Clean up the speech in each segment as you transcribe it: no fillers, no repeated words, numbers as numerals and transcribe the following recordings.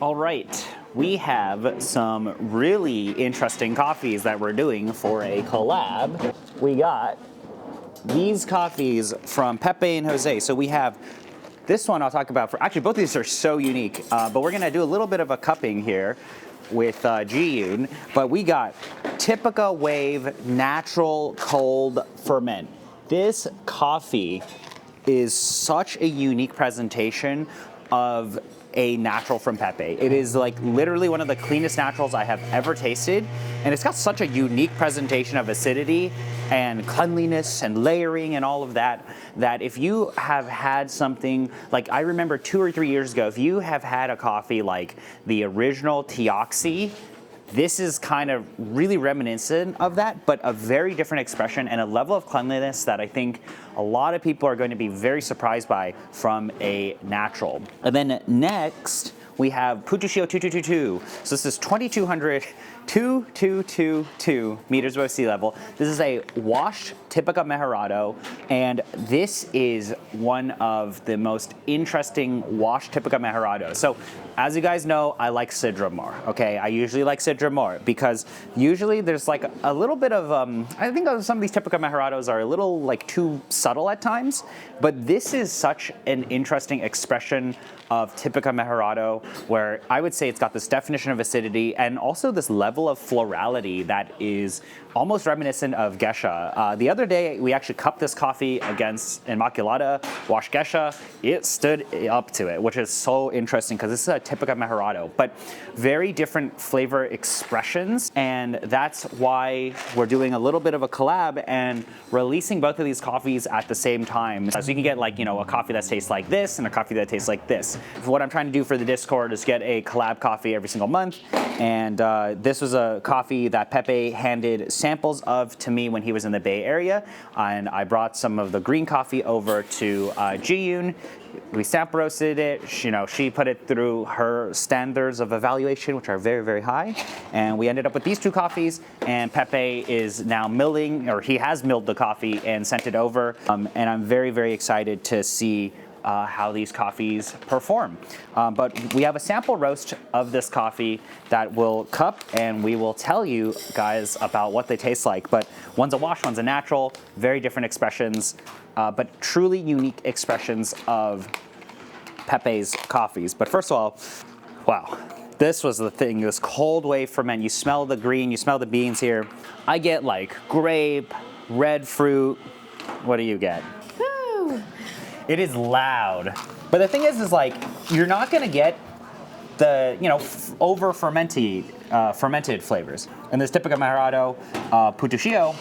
All right, we have some really interesting coffees that we're doing for a collab. We got these coffees from Pepe and Jose. So we have this one I'll talk about for, actually both of these are so unique, but we're gonna do a little bit of a cupping here with Jijon, but we got Typica Wave Natural Cold Ferment. This coffee is such a unique presentation of a natural from Pepe. It is like literally one of the cleanest naturals I have ever tasted, and it's got such a unique presentation of acidity and cleanliness and layering and all of that, that if you have had something, like I remember 2 or 3 years ago, if you have had a coffee like the original Teoxy, this is kind of really reminiscent of that, but a very different expression and a level of cleanliness that I think a lot of people are going to be very surprised by from a natural. And then next, we have Putushio 2222. So this is 2222 meters above sea level. This is a washed Typica Mejorado, and this is one of the most interesting washed Typica Mejorado. So as you guys know, I like Sidra more, okay? I usually like Sidra more because usually there's like a little bit of, I think some of these Typica Mejorados are a little like too subtle at times, but this is such an interesting expression of Typica Mejorado, where I would say it's got this definition of acidity and also this level of florality that is almost reminiscent of Geisha. The other day, we actually cupped this coffee against Immaculata, washed Geisha. It stood up to it, which is so interesting because this is a Typica Mejorado, but very different flavor expressions, and that's why we're doing a little bit of a collab and releasing both of these coffees at the same time. So you can get like, you know, a coffee that tastes like this and a coffee that tastes like this. What I'm trying to do for the Discord is get a collab coffee every single month, and this was a coffee that Pepe handed samples of to me when he was in the Bay Area, and I brought some of the green coffee over to Jijon. We sample roasted it. She put it through her standards of evaluation, which are very, very high, and we ended up with these 2 coffees. And Pepe is now milling, or he has milled the coffee and sent it over, and I'm very, very excited to see how these coffees perform. But we have a sample roast of this coffee that we'll cup, and we will tell you guys about what they taste like. But one's a wash, one's a natural, very different expressions, but truly unique expressions of Pepe's coffees. But first of all, wow, this was the thing, this cold wave ferment. You smell the green, you smell the beans here. I get like grape, red fruit. What do you get? It is loud. But the thing is like, you're not gonna get the, over fermented flavors. And this Typica Mejorado Putushio,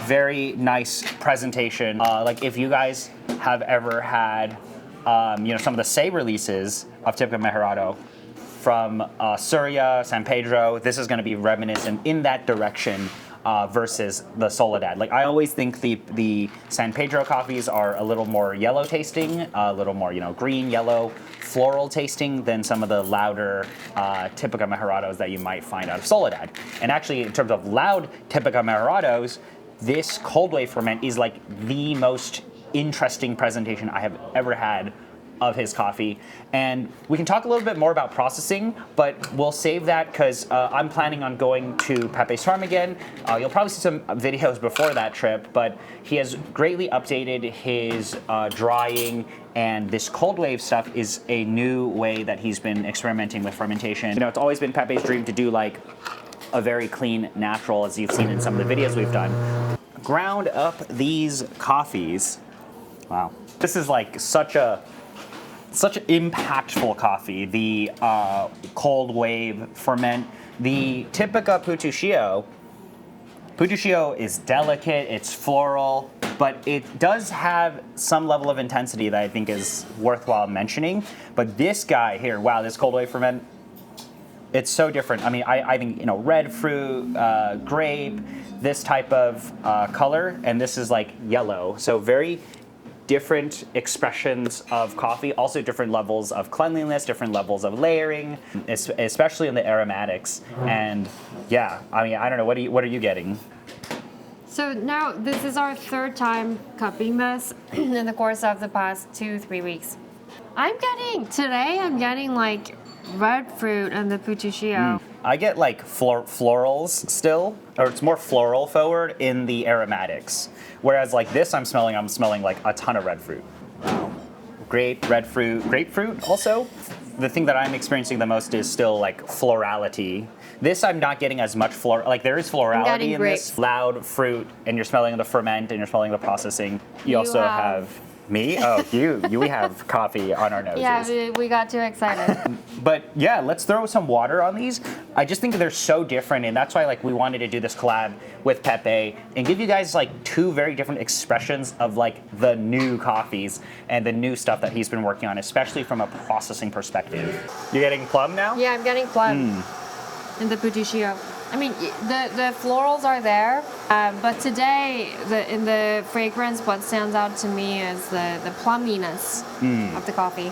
very nice presentation. Like if you guys have ever had, some of the Say releases of Typica Mejorado from Surya, San Pedro, this is gonna be reminiscent in that direction. Versus the Soledad. Like I always think the San Pedro coffees are a little more yellow tasting, a little more green, yellow, floral tasting than some of the louder Typica Mejorados that you might find out of Soledad. And actually, in terms of loud Typica Mejorados, this cold wave ferment is like the most interesting presentation I have ever had of his coffee. And we can talk a little bit more about processing, but we'll save that because I'm planning on going to Pepe's farm again. You'll probably see some videos before that trip, but he has greatly updated his drying, and this cold wave stuff is a new way that he's been experimenting with fermentation. It's always been Pepe's dream to do like a very clean natural, as you've seen in some of the videos we've done. Ground up these coffees. Wow. This is like such an impactful coffee, the cold wave ferment. The Typica Putushio is delicate, it's floral, but it does have some level of intensity that I think is worthwhile mentioning. But this guy here, wow, this cold wave ferment, it's so different. I mean, I think, red fruit, grape, this type of color, and this is like yellow. So very different expressions of coffee, also different levels of cleanliness, different levels of layering, especially in the aromatics. And yeah, I mean, I don't know, what are you getting? So now this is our 3rd time cupping this in the course of the past 2-3 weeks. I'm getting like red fruit and the Putushio. I get like florals still, or it's more floral forward in the aromatics. Whereas like this I'm smelling like a ton of red fruit. Grapefruit also. The thing that I'm experiencing the most is still like florality. This I'm not getting as much like there is florality in this. Loud fruit, and you're smelling the ferment, and you're smelling the processing. You also have me? Oh, we have coffee on our noses. Yeah, we got too excited. But yeah, let's throw some water on these. I just think they're so different, and that's why like we wanted to do this collab with Pepe and give you guys like two very different expressions of like the new coffees and the new stuff that he's been working on, especially from a processing perspective. You're getting plum now? Yeah, I'm getting plum in the Putushio. I mean, the florals are there, but today, in the fragrance, what stands out to me is the plumminess of the coffee.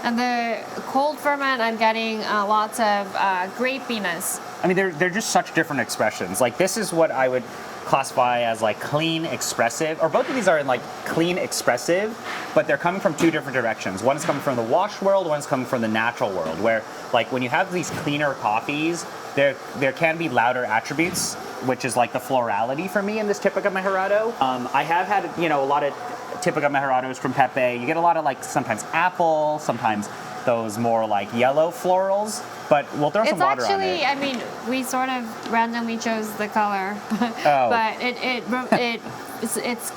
And the cold ferment, I'm getting lots of grapiness. I mean, they're just such different expressions. Like, this is what I would classify as like clean expressive, or both of these are in like clean expressive, but they're coming from two different directions. One is coming from the washed world, one's coming from the natural world, where like when you have these cleaner coffees, there can be louder attributes, which is like the florality for me in this Typica Mejorado. I have had, a lot of Typica Mejorados from Pepe. You get a lot of like sometimes apple, sometimes those more like yellow florals, but we'll throw some water on it. It's actually, I mean, we sort of randomly chose the color, but it's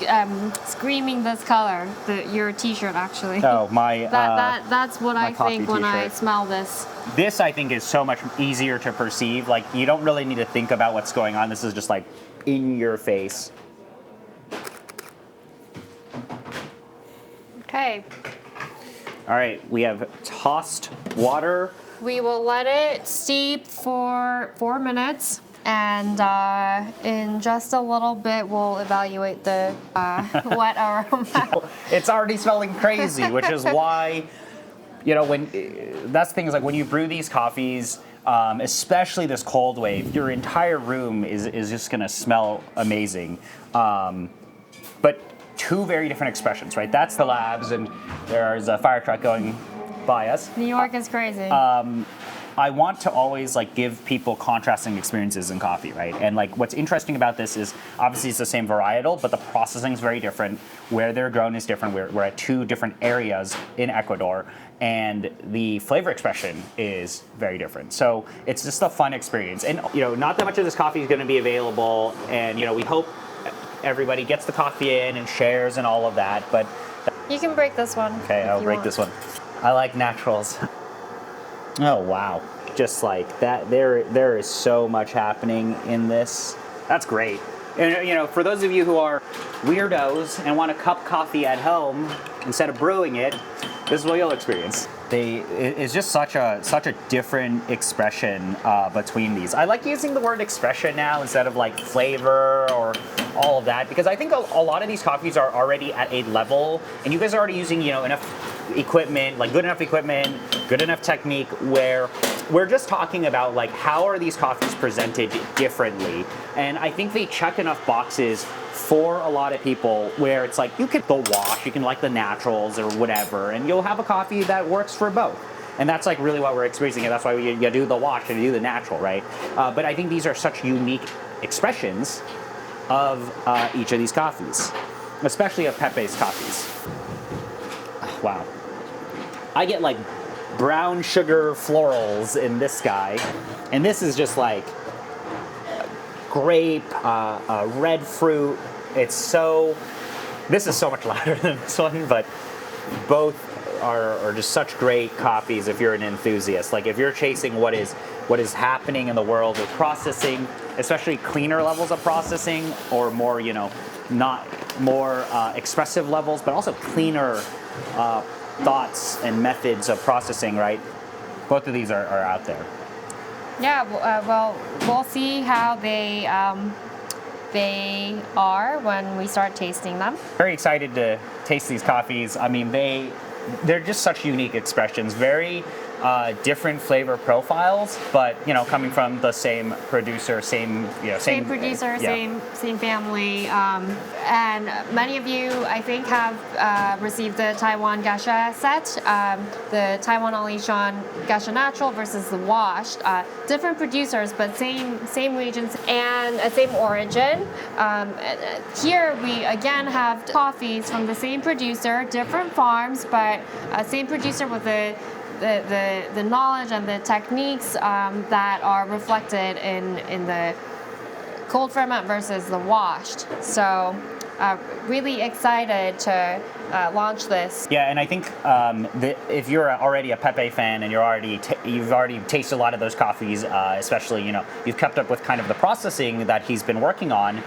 screaming this color, your t-shirt actually. Oh, that's what I think when I smell this. This I think is so much easier to perceive. Like you don't really need to think about what's going on. This is just like in your face. Okay. All right, we have tossed water. We will let it steep for 4 minutes, and in just a little bit, we'll evaluate the wet aroma. It's already smelling crazy, which is why, that's the thing is like when you brew these coffees, especially this cold wave, your entire room is just gonna smell amazing. But two very different expressions, right? That's the labs, and there's a fire truck going by us. New York is crazy. I want to always like give people contrasting experiences in coffee, right? And like what's interesting about this is obviously it's the same varietal, but the processing is very different. Where they're grown is different. We're at two different areas in Ecuador, and the flavor expression is very different. So it's just a fun experience. And not that much of this coffee is going to be available, and we hope everybody gets the coffee in and shares and all of that, but you can break this one. Okay, I'll break this one. I like naturals. Oh wow, just like that. There is so much happening in this. That's great. And for those of you who are weirdos and want a cup coffee at home instead of brewing it, this is what you'll experience. It's just such a different expression between these. I like using the word expression now instead of like flavor or all of that, because I think a lot of these coffees are already at a level, and you guys are already using enough equipment, like good enough equipment, good enough technique, where we're just talking about like how are these coffees presented differently. And I think they check enough boxes for a lot of people where it's like you can the wash, you can like the naturals or whatever, and you'll have a coffee that works for both. And that's like really what we're experiencing, and that's why you do the wash and you do the natural, right? But I think these are such unique expressions of each of these coffees, especially of Pepe's coffees. Wow. I get like brown sugar florals in this guy, and this is just like grape, red fruit. This is so much louder than this one, but both are just such great coffees if you're an enthusiast. Like if you're chasing what is happening in the world of processing, especially cleaner levels of processing, or more, not more expressive levels, but also cleaner thoughts and methods of processing, right? Both of these are out there. Yeah, well, we'll see how they are when we start tasting them. Very excited to taste these coffees. I mean, they're just such unique expressions. Very different flavor profiles, but coming from the same producer, same producer, yeah. same family, and many of you, I think, have received the Taiwan Gasha set, the Taiwan Alishan Gasha Natural versus the washed. Different producers, but same regions and same origin. Here we again have coffees from the same producer, different farms, but same producer with the knowledge and the techniques that are reflected in the cold ferment versus the washed. So really excited to launch this. Yeah, and I think if you're already a Pepe fan and you've already tasted a lot of those coffees, especially you've kept up with kind of the processing that he's been working on.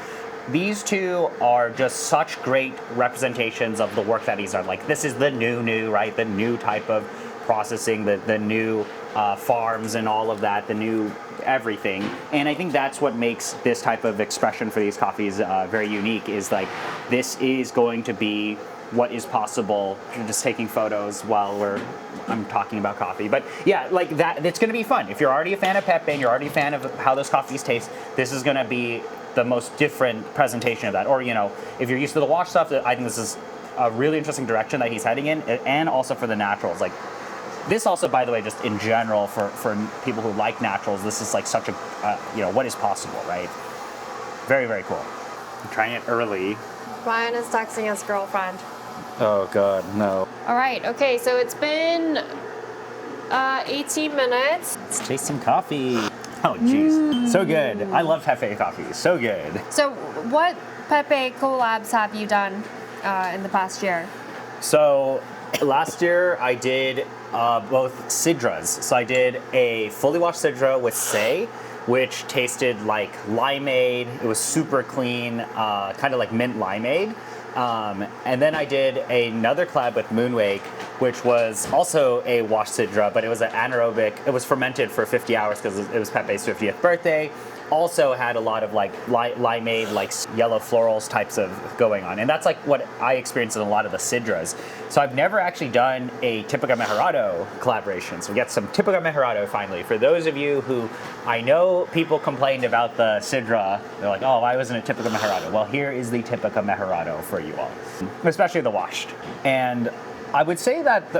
These two are just such great representations of the work that he's done. Like this is the new, right? The new type of processing, the new farms and all of that, the new everything. And I think that's what makes this type of expression for these coffees very unique, is like this is going to be what is possible. I'm just taking photos while I'm talking about coffee. But yeah, like that, it's going to be fun. If you're already a fan of Pepe and you're already a fan of how those coffees taste, this is going to be the most different presentation of that. Or, if you're used to the wash stuff, I think this is a really interesting direction that he's heading in, and also for the naturals. Like this also, by the way, just in general for people who like naturals, this is like such a, what is possible, right? Very, very cool. I'm trying it early. Ryan is texting his girlfriend. Oh God, no. All right, okay, so it's been 18 minutes. Let's taste some coffee. Oh, jeez. So good. I love Pepe coffee. So good. So what Pepe collabs have you done in the past year? So last year I did both Sidras. So I did a fully washed Sidra with Sei, which tasted like limeade. It was super clean, kind of like mint limeade. And then I did another collab with Moonwake, which was also a washed Sidra, but it was an anaerobic. It was fermented for 50 hours because it was Pepe's 50th birthday. Also had a lot of like limeade, like yellow florals types of going on. And that's like what I experienced in a lot of the Sidras. So I've never actually done a Typica Mejorado collaboration. So we get some Typica Mejorado finally. For those of you who, I know people complained about the Sidra. They're like, oh, why wasn't it Typica Mejorado? Well, here is the Typica Mejorado for you all, especially the washed. And I would say that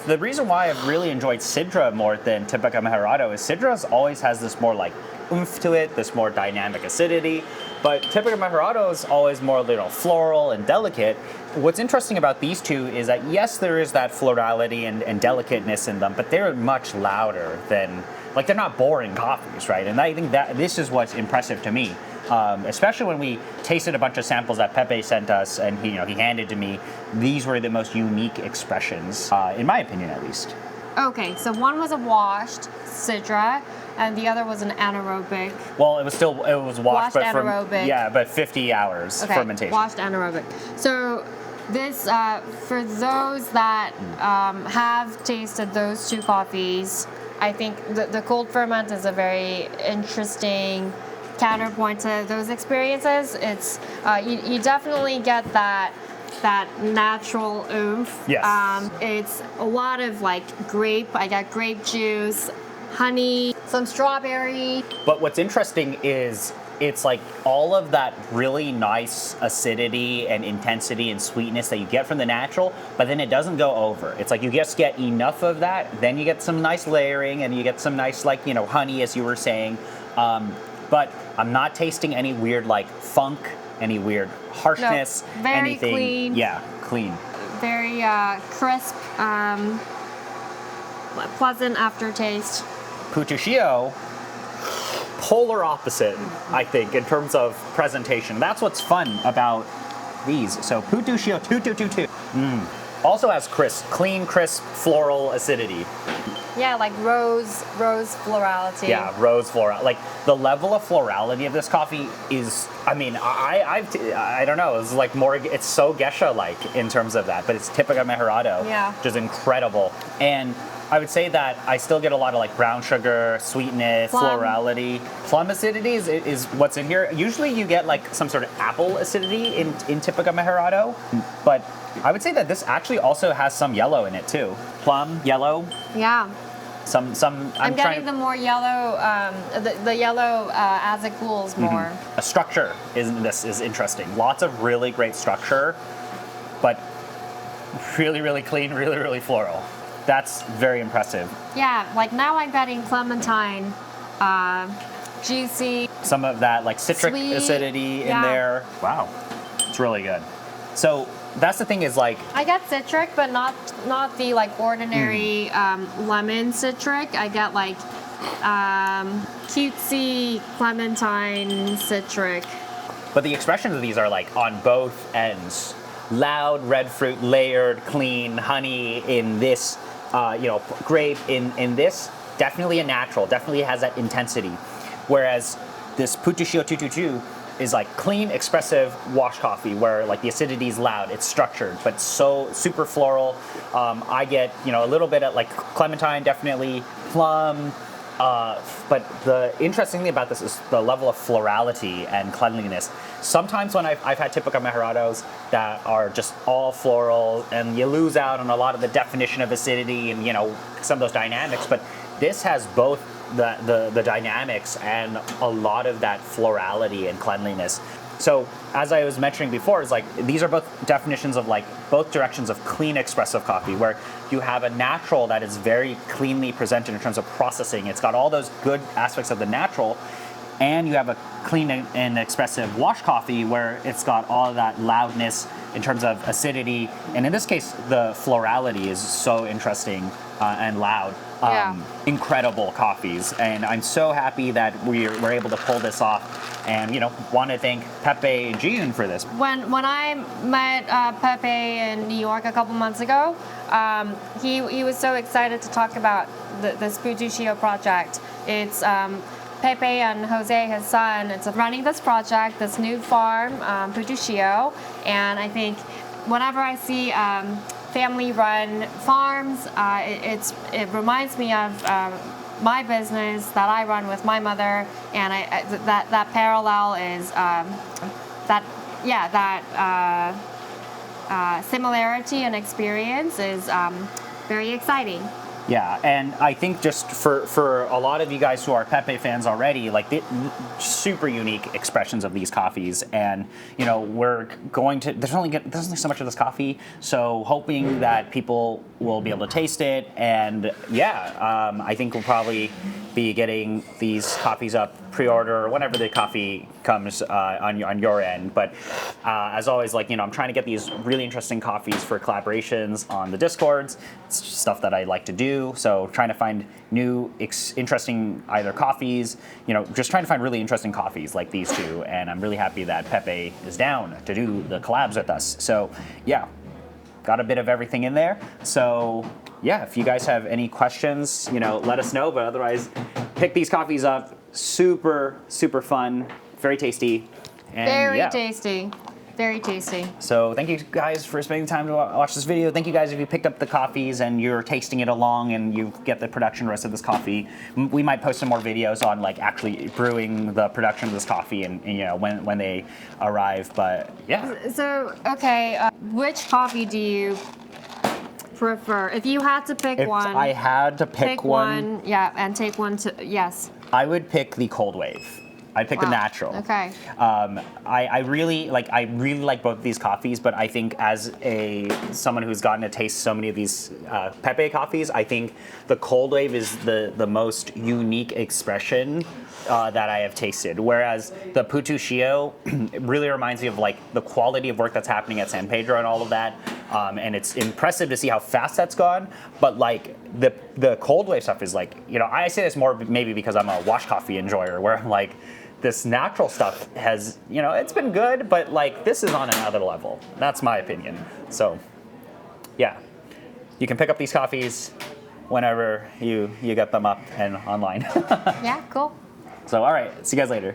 the reason why I've really enjoyed Sidra more than Typica Mejorado is Sidra always has this more like oomph to it, this more dynamic acidity, but Typica Mejorado is always more floral and delicate. What's interesting about these two is that yes, there is that florality and delicateness in them, but they're much louder than, like they're not boring coffees, right? And I think that this is what's impressive to me. Especially when we tasted a bunch of samples that Pepe sent us and he handed to me, these were the most unique expressions, in my opinion at least. Okay, so one was a washed Sidra, and the other was an anaerobic. Well, it was washed but anaerobic. But 50 hours fermentation. Washed anaerobic. So this, for those that have tasted those two coffees, I think the cold ferment is a very interesting counterpoint to those experiences. It's you definitely get that natural oomph. Yes. It's a lot of like grape. I got grape juice, honey, some strawberry. But what's interesting is it's like all of that really nice acidity and intensity and sweetness that you get from the natural, but then it doesn't go over. It's like you just get enough of that, then you get some nice layering and you get some nice honey, as you were saying. But I'm not tasting any weird like funk, any weird harshness, no, very anything. Clean. Yeah, clean. Very crisp, pleasant aftertaste. Putushio, polar opposite, I think, in terms of presentation. That's what's fun about these. So Putushio 2222. Also has clean, crisp, floral acidity. Yeah, like rose florality. Yeah, rose floral. Like the level of florality of this coffee is, I mean, I don't know. It's like more. It's so geisha-like in terms of that, but it's Typica Mejorado, which is incredible. And I would say that I still get a lot of like brown sugar, sweetness, florality. Plum acidity is what's in here. Usually you get like some sort of apple acidity in Typica Mejorado, but I would say that this actually also has some yellow in it too. Plum, yellow. Yeah. I'm getting the more yellow, the yellow as it cools more. A structure is interesting. Lots of really great structure, but really, really clean, really, really floral. That's very impressive. Yeah, like now I'm getting clementine, juicy. Some of that like citric Sweet, acidity in yeah. there. Wow, it's really good. So that's the thing is like, I get citric, but not the like ordinary lemon citric. I get like cutesy clementine citric. but the expressions of these are like on both ends. Loud red fruit, layered, clean, honey in this, grape in this, definitely a natural, definitely has that intensity. Whereas this Putushio 222 is like clean, expressive wash coffee where like the acidity is loud, it's structured, but so super floral. I get, a little bit of like clementine, definitely plum. But the interesting thing about this is the level of florality and cleanliness. Sometimes when I've had Typica Mejorados that are just all floral and you lose out on a lot of the definition of acidity and, some of those dynamics, but this has both the dynamics and a lot of that florality and cleanliness. So as I was mentioning before, is like these are both definitions of like both directions of clean expressive coffee, where you have a natural that is very cleanly presented in terms of processing. It's got all those good aspects of the natural, and you have a clean and expressive wash coffee where it's got all of that loudness in terms of acidity. And in this case, the florality is so interesting and loud. Yeah. Incredible coffees, and I'm so happy that we're able to pull this off, and want to thank Pepe and Jijon for this. When I met Pepe in New York a couple months ago, he was so excited to talk about this Putushio project. It's Pepe and Jose, his son, it's running this project, this new farm, Putushio, and I think whenever I see family-run farms, it reminds me of my business that I run with my mother, and that parallel is similarity and experience is very exciting. Yeah, and I think just for a lot of you guys who are Pepe fans already, like super unique expressions of these coffees, and we're going to there's only so much of this coffee, so hoping that people will be able to taste it, and I think we'll probably be getting these coffees up pre-order whenever the coffee comes on your end. But as always, I'm trying to get these really interesting coffees for collaborations on the Discords. It's just stuff that I like to do. So trying to find new, interesting either coffees, just trying to find really interesting coffees like these two. And I'm really happy that Pepe is down to do the collabs with us. So yeah, got a bit of everything in there. So yeah, if you guys have any questions, let us know. But otherwise, pick these coffees up. Super, super fun, very tasty. And very tasty. Very tasty. So thank you guys for spending time to watch this video. Thank you guys if you picked up the coffees and you're tasting it along and you get the production rest of this coffee. We might post some more videos on like actually brewing the production of this coffee and when they arrive. But yeah. So okay, which coffee do you prefer? If you had to pick one. If I had to pick one. Yeah, and take one to, yes. I would pick the Cold Wave. I'd pick the natural. Okay. I really like both of these coffees, but I think as someone who's gotten to taste so many of these Pepe coffees, I think the Cold Wave is the most unique expression that I have tasted. Whereas the Putushio really reminds me of like the quality of work that's happening at San Pedro and all of that. And it's impressive to see how fast that's gone. But like the Cold Wave stuff is like, I say this more maybe because I'm a wash coffee enjoyer, where I'm like, this natural stuff has, it's been good, but like this is on another level. That's my opinion. So yeah, you can pick up these coffees whenever you get them up and online. Yeah, cool. So all right, see you guys later.